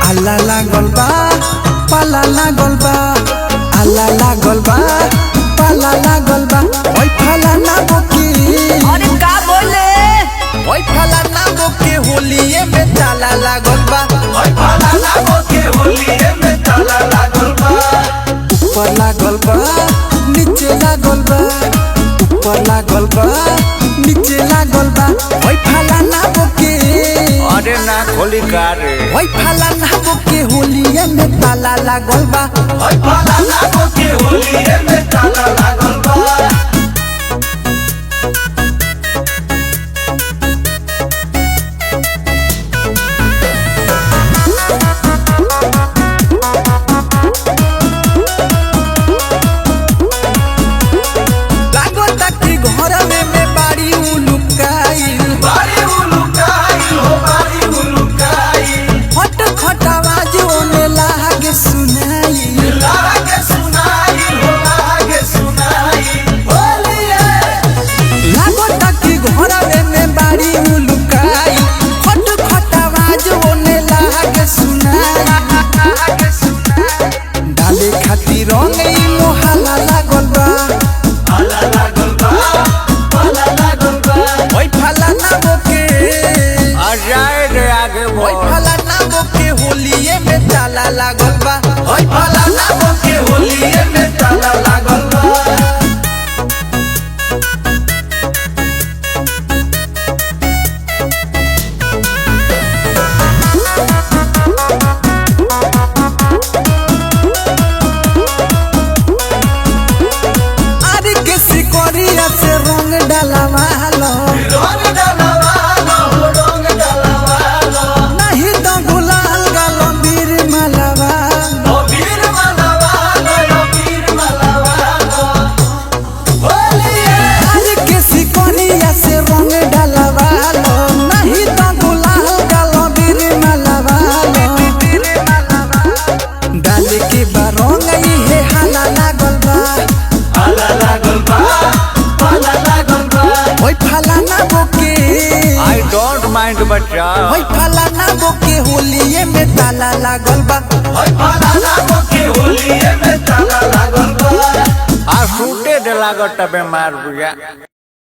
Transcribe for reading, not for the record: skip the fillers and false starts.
आला लागल बा पाला लागल बा, आला लागल बा पाला लागल बा। ओई फाला ना बोकी, अरे का बोले ओई फाला ना बोकी होलिये में ताला लागल बा। ओई फाला ना बोके होलिये में ताला लागल बा। ऊपर लागल बा नीचे लागल बा, ऊपर लागल बा नीचे लागल बा। ओई फाला ना बोकी, अरे ना खोली का रे। ओई फाला ना बोकी होलिये में ताला लागल बा। ओई फाला ना बोके होलिये में ताला लागल बा। लागता कि घरवे में बाड़ी उलुकाइल, बारी उलुकाइल हो बारी उलुकाइल। खट खट आवाज ओने लागे सुनाई। लागे सुनाइल हो लागे सुनाइल। होलिये लागता कि घरवे में बाड़ी उलुकाइल, खट खट आवाज ओने लागे सुनाई। डाले खातिर रंग ई मोहाला लागल बा। आला लागल बा आला लागल बा। ओई फाला ना बोके, जाए रे आगे ओई फाला ना बोके होलिये में ताला लागल बा। ओई फाला ना बोके होलिये में ताला लागल बा। आरी के सिकोरिया से रंग डालवालो, रंग डालवालो हो रंग डालवालो। नहीं तो गुलाल गालो बीर मलवालो। ओ वीर मलवालो ओ वीर मलवालो। होलिये आरी के सिकोरिया से रंग डालवालो, नहीं तो गुलाल गालो बीर मलवालो। डाले के बारंग इहे हाला लागल बा। आला लागल बा आला लागल बा। ओई फाला ना बोके, आई डोंट माइंड बच्चा। ओई फाला ना बोके होलिये में ताला लागल बा। ओई फाला ना बोके होलिये में ताला लागल बा। आ सूटे दे लागत बे मार बुझा।